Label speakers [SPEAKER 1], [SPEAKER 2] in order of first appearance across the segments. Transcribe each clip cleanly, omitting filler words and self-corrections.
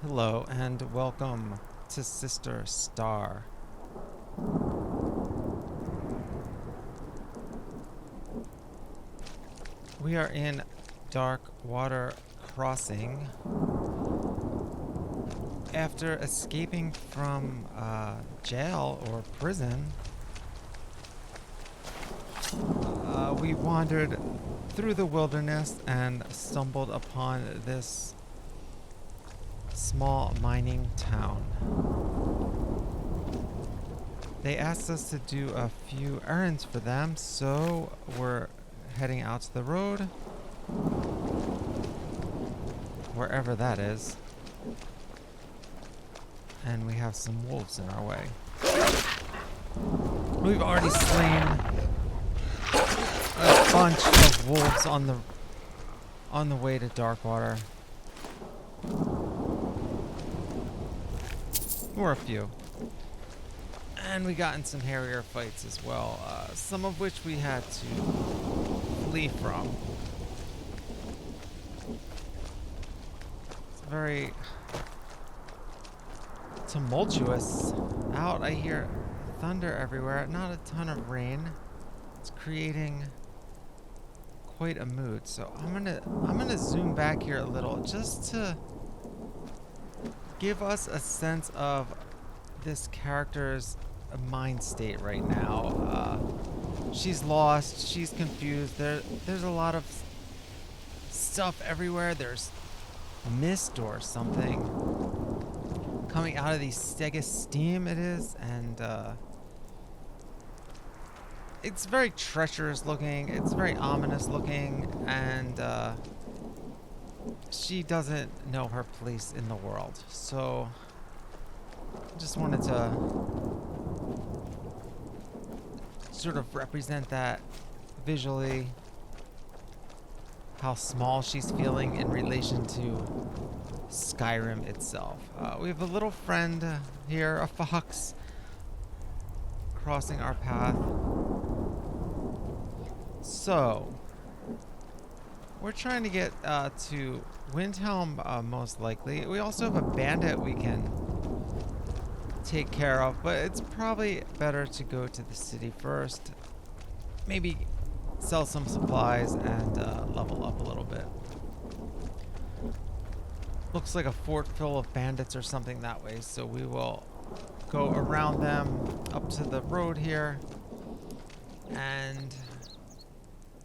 [SPEAKER 1] Hello and welcome to Sister Starr. We are in Dark Water Crossing after escaping from jail or prison. We wandered through the wilderness and stumbled upon this small mining town. They asked us to do a few errands for them, so we're heading out to the road, wherever that is, and we have some wolves in our way. We've already slain a bunch of wolves on the way to Darkwater. Or a few. And we got in some hairier fights as well, some of which we had to flee from. It's very tumultuous out. I hear thunder everywhere, not a ton of rain. It's creating quite a mood. So I'm gonna zoom back here a little just to give us a sense of this character's mind state right now. She's lost, she's confused. There's a lot of stuff everywhere. There's mist or something coming out of these Stegis steam it is, and it's very treacherous looking, it's very ominous looking, and she doesn't know her place in the world. So I just wanted to sort of represent that visually, how small she's feeling in relation to Skyrim itself. We have a little friend here, a fox, crossing our path. So we're trying to get to Windhelm, most likely. We also have a bandit we can take care of, but it's probably better to go to the city first. Maybe sell some supplies and level up a little bit. Looks like a fort full of bandits or something that way, so we will go around them up to the road here, and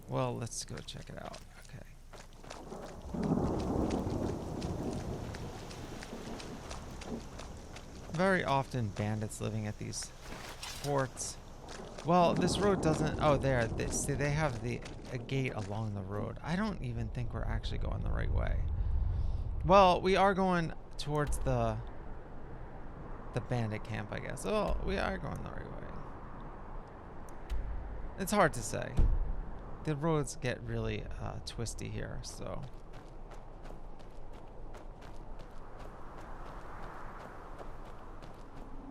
[SPEAKER 1] well, let's go check it out. Very often bandits living at these forts. Well, this road doesn't. Oh, there. See, they have a gate along the road. I don't even think we're actually going the right way. Well, we are going towards the bandit camp, I guess. Oh, we are going the right way. It's hard to say. The roads get really twisty here, so.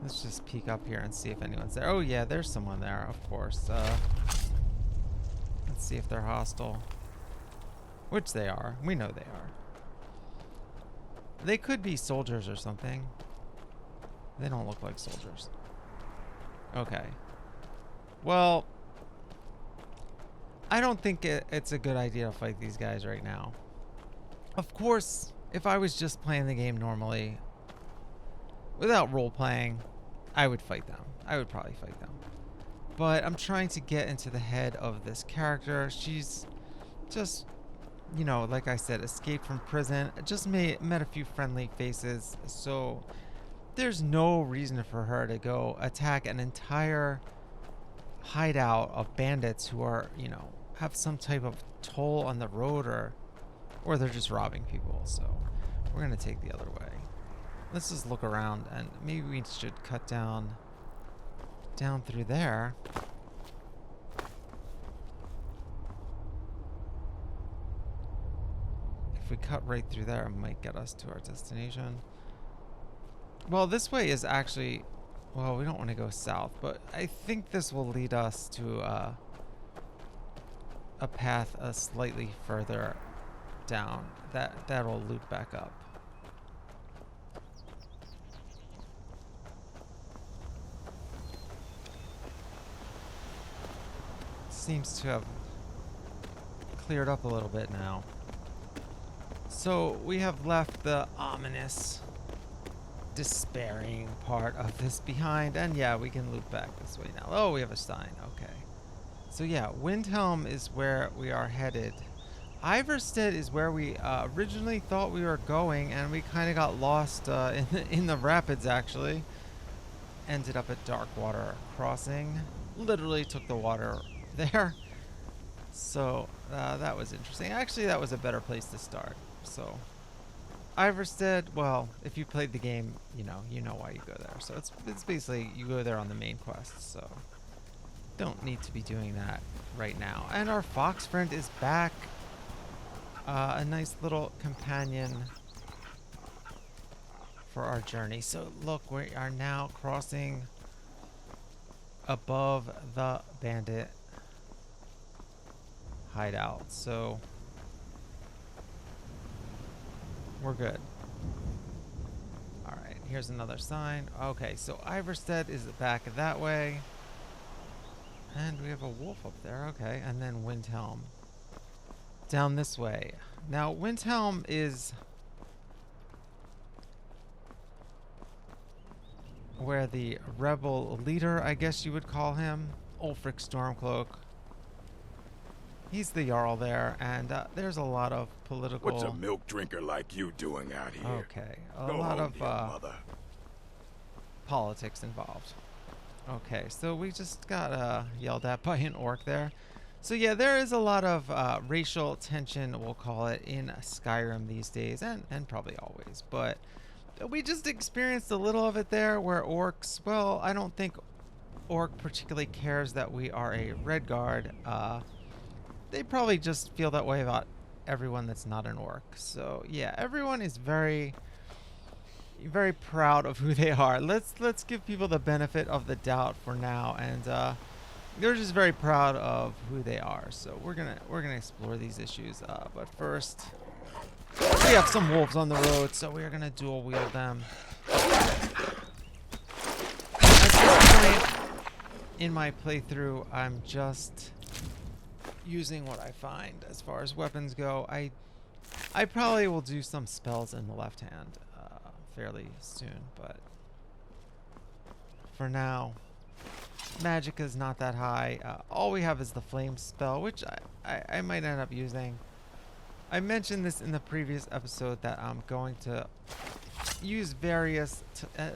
[SPEAKER 1] Let's just peek up here and see if anyone's there. Oh yeah, there's someone there, of course. Let's see if they're hostile. Which they are. We know they are. They could be soldiers or something. They don't look like soldiers. Okay. Well, I don't think it's a good idea to fight these guys right now. Of course, if I was just playing the game normally, without role-playing, I would fight them. I would probably fight them. But I'm trying to get into the head of this character. She's just, you know, like I said, escaped from prison. Just met a few friendly faces. So there's no reason for her to go attack an entire hideout of bandits who are, you know, have some type of toll on the road, or they're just robbing people. So we're going to take the other way. Let's just look around, and maybe we should cut down through there. If we cut right through there, it might get us to our destination. Well, this way is actually, well, we don't want to go south, but I think this will lead us to a path slightly further down. That'll loop back up. seems to have cleared up a little bit now. So we have left the ominous, despairing part of this behind, and yeah, we can loop back this way now. Oh, we have a sign. Okay. So yeah, Windhelm is where we are headed. Iverstead is where we originally thought we were going, and we kind of got lost in the rapids, actually. Ended up at Darkwater Crossing. Literally took the water there. So that was interesting. Actually, that was a better place to start. So Iverstead, well, if you played the game, you know why you go there. So it's basically you go there on the main quest. So don't need to be doing that right now. And our fox friend is back. A nice little companion for our journey. So look, we are now crossing above the bandit hideout. So we're good. Alright, here's another sign. Okay, so Iverstead is back that way. And we have a wolf up there. Okay, and then Windhelm down this way. Now, Windhelm is where the rebel leader, I guess you would call him, Ulfric Stormcloak. He's the Jarl there, and there's a lot of political...
[SPEAKER 2] What's a milk drinker like you doing out here?
[SPEAKER 1] Okay, a lot of politics involved. Okay, so we just got yelled at by an orc there. So yeah, there is a lot of racial tension, we'll call it, in Skyrim these days, and probably always. But we just experienced a little of it there, where orcs, well, I don't think orc particularly cares that we are a Redguard. They probably just feel that way about everyone that's not an orc. So yeah, everyone is very, very proud of who they are. Let's give people the benefit of the doubt for now, and they're just very proud of who they are. So we're gonna explore these issues. But first, we have some wolves on the road, so we are gonna dual wield them. At this point in my playthrough, I'm just using what I find as far as weapons go. I probably will do some spells in the left hand fairly soon, but for now, magic is not that high. All we have is the flame spell, which I might end up using. I mentioned this in the previous episode that I'm going to use various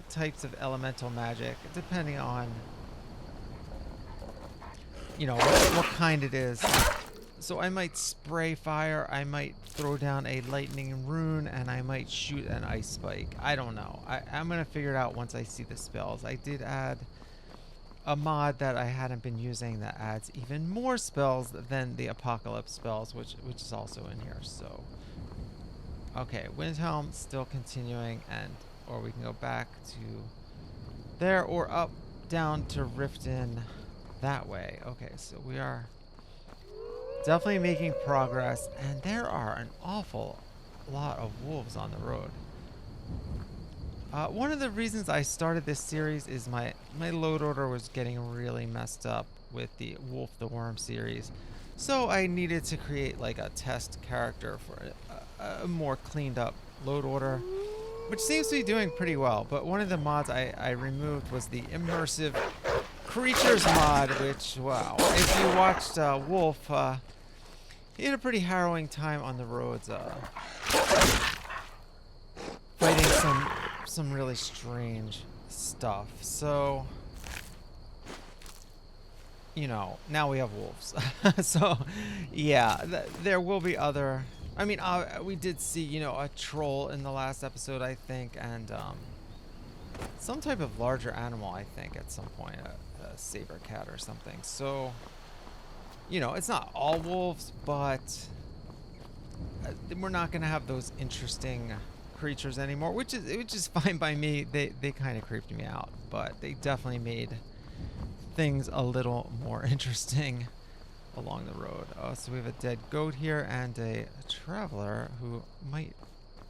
[SPEAKER 1] types of elemental magic depending on what kind it is. So I might spray fire, I might throw down a lightning rune, and I might shoot an ice spike. I don't know. I'm gonna figure it out once I see the spells. I did add a mod that I hadn't been using that adds even more spells than the apocalypse spells, which is also in here. So okay, Windhelm still continuing, or we can go back to there or up down to Riften that way. Okay, so we are definitely making progress, and there are an awful lot of wolves on the road. One of the reasons I started this series is my load order was getting really messed up with the Wolf the Worm series. So I needed to create like a test character for a more cleaned up load order, which seems to be doing pretty well. But one of the mods I removed was the immersive creatures mod, which, wow, if you watched Wolf, he had a pretty harrowing time on the roads, fighting some really strange stuff. So, now we have wolves. So, yeah, there will be other... I mean, we did see, a troll in the last episode, I think, and some type of larger animal, I think, at some point, a saber cat or something. So, it's not all wolves, but we're not going to have those interesting creatures anymore, which is fine by me. They kind of creeped me out, but they definitely made things a little more interesting along the road. Oh, so we have a dead goat here and a traveler who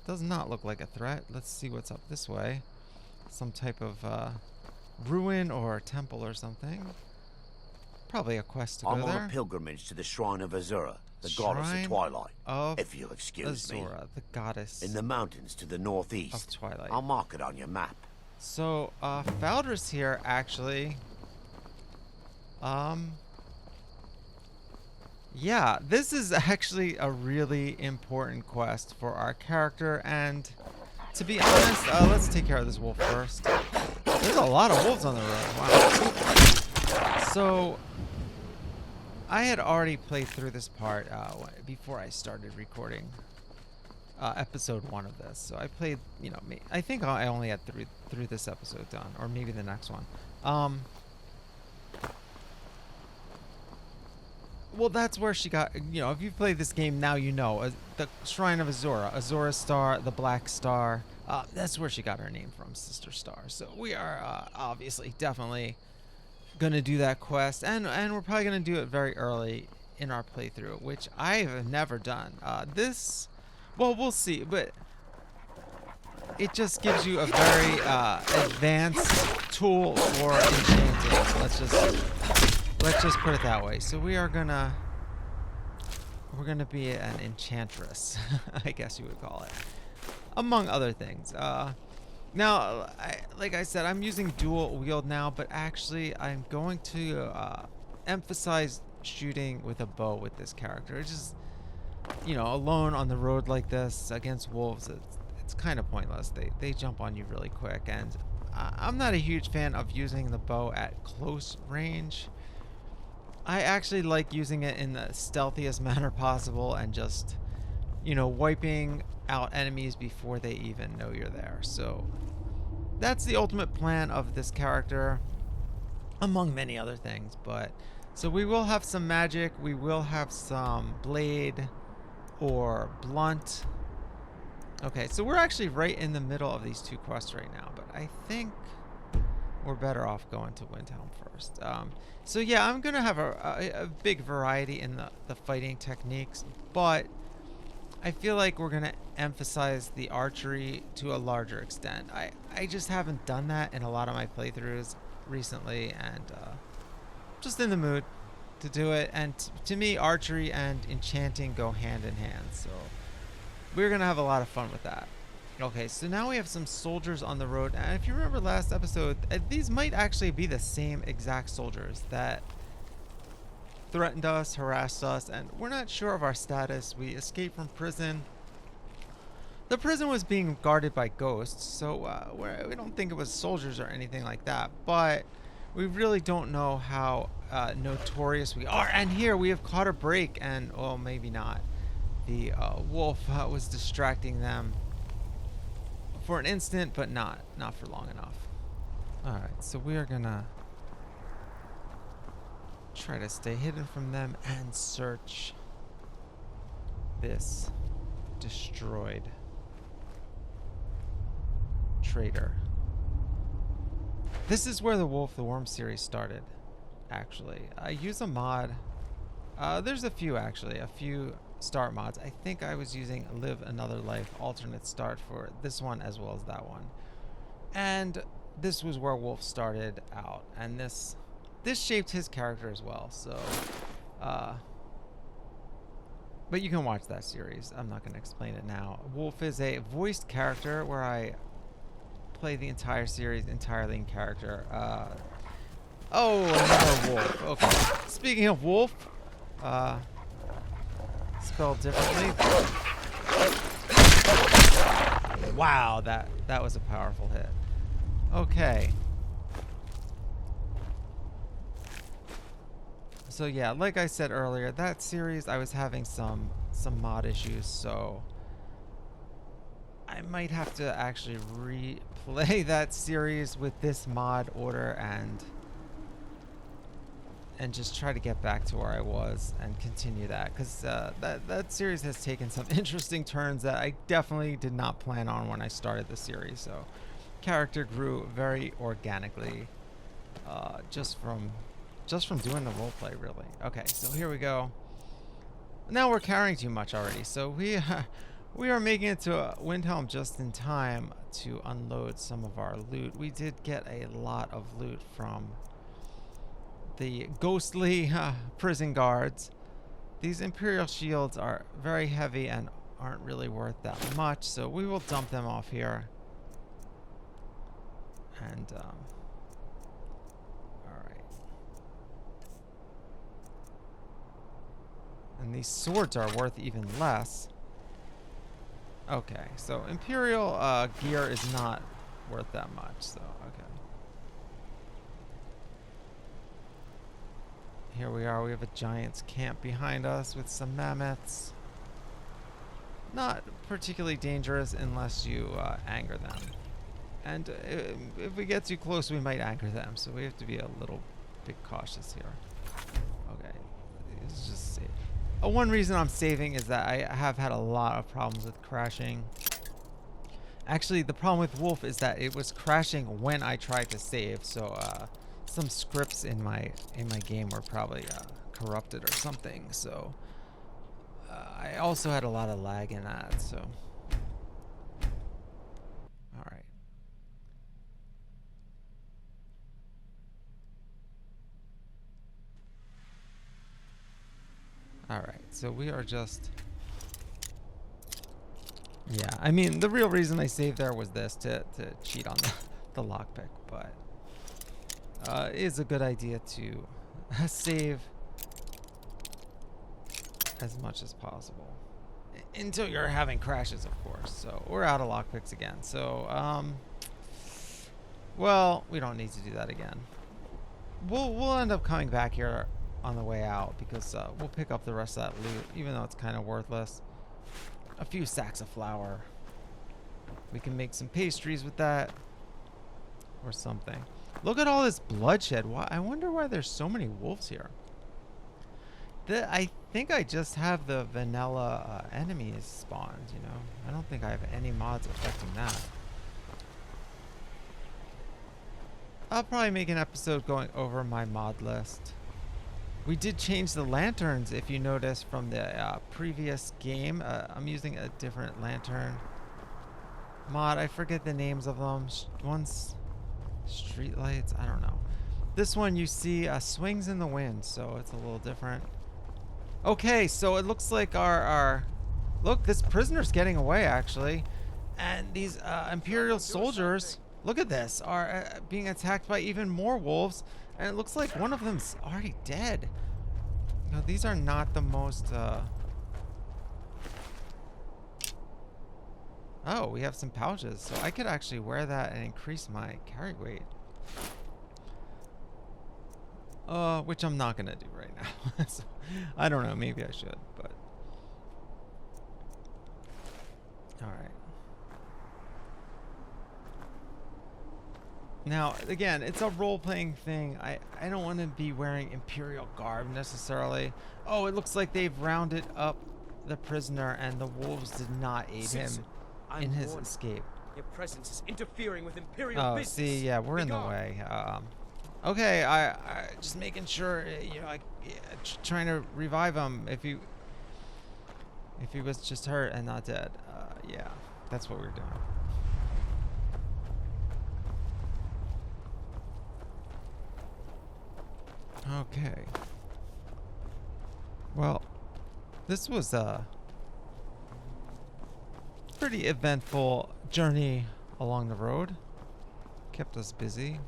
[SPEAKER 1] does not look like a threat. Let's see what's up this way. Some type of ruin or temple or something. Probably a quest to
[SPEAKER 3] I'm
[SPEAKER 1] go
[SPEAKER 3] on
[SPEAKER 1] there.
[SPEAKER 3] a pilgrimage to the Shrine of Azura, the goddess of
[SPEAKER 1] Shrine
[SPEAKER 3] Twilight.
[SPEAKER 1] of
[SPEAKER 3] If you'll excuse me.
[SPEAKER 1] Azura, the goddess
[SPEAKER 3] In the mountains to the northeast.
[SPEAKER 1] of Twilight.
[SPEAKER 3] I'll mark it on your map.
[SPEAKER 1] So, Faldris here, actually. Yeah, this is actually a really important quest for our character, and to be honest, let's take care of this wolf first. There's a lot of wolves on the road. Wow. So, I had already played through this part before I started recording episode 1 of this. So I played, you know, I think I only had through this episode done, or maybe the next one. Well, that's where she got, you know, if you've played this game now, you know, the Shrine of Azura, Azura Starr, the Black Star, that's where she got her name from, Sister Starr. So we are obviously definitely going to do that quest, and we're probably going to do it very early in our playthrough, which I have never done. Well, we'll see, but it just gives you a very advanced tool for enchanting. Let's just put it that way. So we're gonna be an enchantress, I guess you would call it, among other things. Now, like I said, I'm using dual wield now, but actually I'm going to emphasize shooting with a bow with this character. It's just, you know, alone on the road like this against wolves, it's kind of pointless. They jump on you really quick, and I'm not a huge fan of using the bow at close range. I actually like using it in the stealthiest manner possible and just, you know, wiping out enemies before they even know you're there. So that's the ultimate plan of this character, among many other things. But so we will have some magic, we will have some blade or blunt. Okay, so we're actually right in the middle of these two quests right now, but I think we're better off going to Windhelm first. So yeah, I'm gonna have a big variety in the fighting techniques, but I feel like we're gonna emphasize the archery to a larger extent. I just haven't done that in a lot of my playthroughs recently, and just in the mood to do it. And to me, archery and enchanting go hand in hand, so we're gonna have a lot of fun with that. Okay, so now we have some soldiers on the road, and if you remember last episode, these might actually be the same exact soldiers that threatened us, harassed us, and we're not sure of our status. We escaped from prison. The prison was being guarded by ghosts, so we don't think it was soldiers or anything like that, but we really don't know how notorious we are. And here we have caught a break, and well, maybe not. The wolf was distracting them for an instant, but not for long enough. Alright, so we are gonna try to stay hidden from them and search this destroyed trader. This is where the Wolf the Worm series started, actually. I use a mod. There's a few, actually. A few start mods. I think I was using Live Another Life alternate start for this one as well as that one. And this was where Wolf started out. And this shaped his character as well. So, but you can watch that series. I'm not going to explain it now. Wolf is a voiced character where I play the entire series entirely in character. Oh, another wolf. Okay. Speaking of wolf, spelled differently. Wow, that was a powerful hit. Okay. So yeah, like I said earlier, that series I was having some mod issues, so I might have to actually replay that series with this mod order and just try to get back to where I was and continue that, because that series has taken some interesting turns that I definitely did not plan on when I started the series. So character grew very organically just from doing the roleplay, really. Okay, so here we go. Now we're carrying too much already, so we are making it to Windhelm just in time to unload some of our loot. We did get a lot of loot from the ghostly prison guards. These Imperial shields are very heavy and aren't really worth that much, so we will dump them off here. And, alright. And these swords are worth even less. Okay, so Imperial gear is not worth that much, so, okay. Here we are, we have a giant's camp behind us with some mammoths. Not particularly dangerous unless you anger them. And if we get too close, we might anger them, so we have to be a little bit cautious here. Okay, let's just save. One reason I'm saving is that I have had a lot of problems with crashing. Actually, the problem with Wolf is that it was crashing when I tried to save, so some scripts in my game were probably corrupted or something, so I also had a lot of lag in that, so alright. Alright, so we are just... Yeah, I mean, the real reason I saved there was this, to cheat on the lockpick, but it is a good idea to save as much as possible. Until you're having crashes, of course. So, we're out of lockpicks again. So, well, we don't need to do that again. We'll end up coming back here on the way out because we'll pick up the rest of that loot, even though it's kind of worthless. A few sacks of flour. We can make some pastries with that or something. Look at all this bloodshed. Why? I wonder why there's so many wolves here. I think I just have the vanilla enemies spawned, you know. I don't think I have any mods affecting that. I'll probably make an episode going over my mod list. We did change the lanterns, if you notice, from the previous game. I'm using a different lantern mod. I forget the names of them. One's street lights. I don't know. This one you see swings in the wind, so it's a little different. Okay, so it looks like our look, this prisoner's getting away, actually. And these Imperial soldiers, look at this, are being attacked by even more wolves. And it looks like one of them's already dead. Now, these are not the most... Oh, we have some pouches. So I could actually wear that and increase my carry weight. Which I'm not going to do right now. So, I don't know. Maybe I should, but... Alright. Now, again, it's a role-playing thing. I don't want to be wearing Imperial garb necessarily. Oh, it looks like they've rounded up the prisoner and the wolves did not aid him in his escape.
[SPEAKER 4] Your presence is interfering with Imperial business.
[SPEAKER 1] Oh, see, yeah, we're in the way. Okay, I just making sure, you know, trying to revive him if he was just hurt and not dead. Yeah, that's what we're doing. Okay. Well, this was a pretty eventful journey along the road. Kept us busy.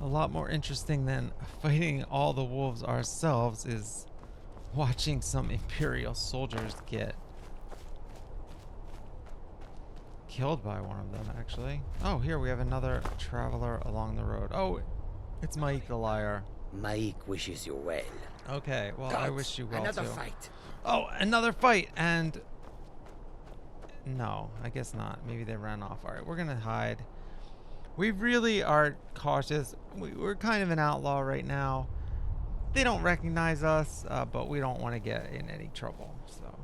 [SPEAKER 1] A lot more interesting than fighting all the wolves ourselves is watching some Imperial soldiers get killed by one of them, actually. Oh, here we have another traveler along the road. Oh, it's Maik the Liar.
[SPEAKER 5] Maik wishes you well.
[SPEAKER 1] Okay, well, I wish you well,
[SPEAKER 5] another
[SPEAKER 1] too.
[SPEAKER 5] fight.
[SPEAKER 1] Oh, another fight, and... No, I guess not. Maybe they ran off. All right, we're gonna hide. We really are cautious. We're kind of an outlaw right now. They don't recognize us, but we don't want to get in any trouble, so...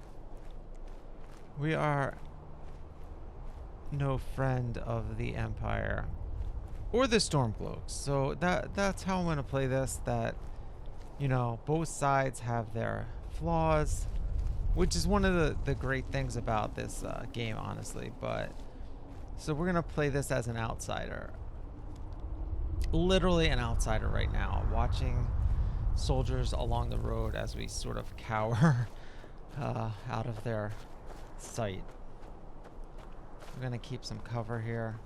[SPEAKER 1] We are no friend of the Empire or the Stormcloaks. So that's how I'm going to play this, that, you know, both sides have their flaws, which is one of the great things about this game, honestly. But so we're going to play this as an outsider. literally an outsider right now, watching soldiers along the road as we sort of cower out of their sight. We're gonna keep some cover here.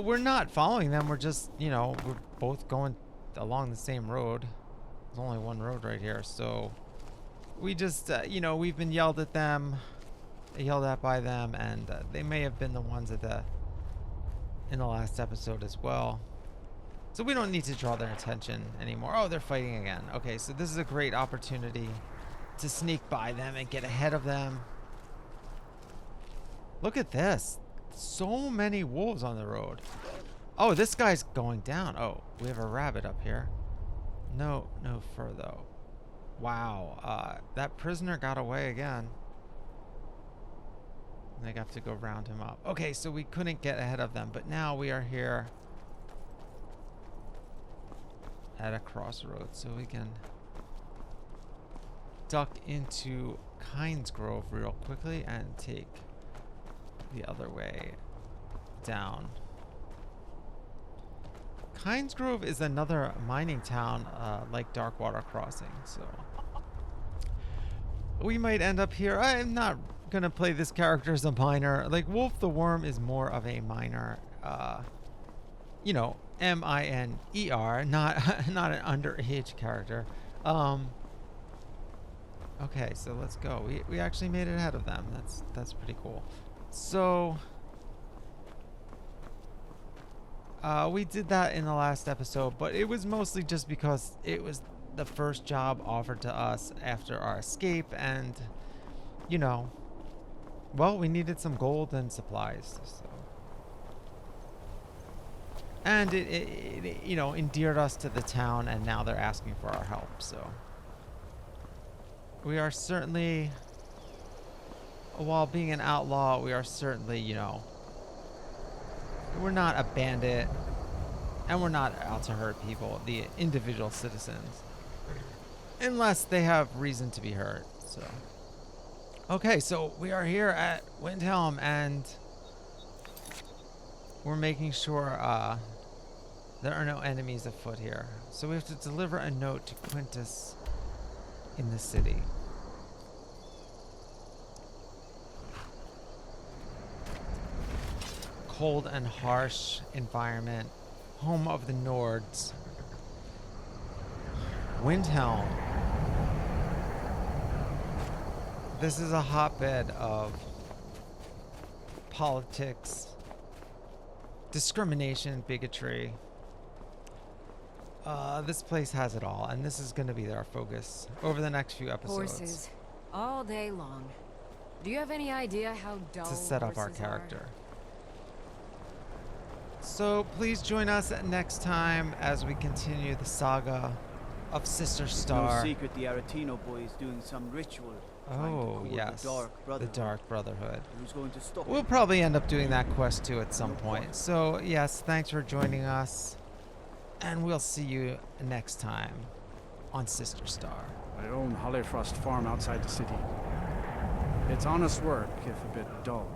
[SPEAKER 1] We're not following them. We're just, you know, we're both going along the same road. There's only one road right here, so we just, you know, we've been yelled at by them, and they may have been the ones in the last episode as well. So we don't need to draw their attention anymore. Oh, they're fighting again. Okay, so this is a great opportunity to sneak by them and get ahead of them. Look at this. So many wolves on the road. Oh, this guy's going down. Oh, we have a rabbit up here. No fur though. Wow, that prisoner got away again. They have to go round him up. Okay, so we couldn't get ahead of them, but now we are here at a crossroads, so we can duck into Kynes Grove real quickly and take the other way down. Kynes Grove is another mining town like Darkwater Crossing, so we might end up here. I'm not gonna play this character as a miner. Like Wolf the Worm is more of a miner, you know, M-I-N-E-R, not an underage character. Okay, so let's go. We actually made it ahead of them. That's pretty cool. So we did that in the last episode, but it was mostly just because it was the first job offered to us after our escape, and you know, well, we needed some gold and supplies, so. And it you know, endeared us to the town, and now they're asking for our help, so we are certainly, while being an outlaw, we are certainly, you know, we're not a bandit, and we're not out to hurt people, the individual citizens, unless they have reason to be hurt. So okay, so we are here at Windhelm, and we're making sure there are no enemies afoot here. So we have to deliver a note to Quintus in the city. Cold and harsh environment, home of the Nords. Windhelm. This is a hotbed of politics, discrimination, bigotry. This place has it all, and this is going to be our focus over the next few episodes.
[SPEAKER 6] Horses, all day long. Do you have any idea how dull
[SPEAKER 1] to set up our
[SPEAKER 6] horses
[SPEAKER 1] character.
[SPEAKER 6] are?
[SPEAKER 1] So please join us next time as we continue the saga of Sister Starr.
[SPEAKER 7] No secret the Aretino boy is doing some ritual.
[SPEAKER 1] Oh, yes.
[SPEAKER 7] The
[SPEAKER 1] Dark Brotherhood.
[SPEAKER 7] Who's going to stop
[SPEAKER 1] We'll
[SPEAKER 7] him?
[SPEAKER 1] probably end up doing that quest too at some point. So, yes, thanks for joining us. And we'll see you next time on Sister Starr.
[SPEAKER 8] I own Hollyfrost Farm outside the city. It's honest work, if a bit dull.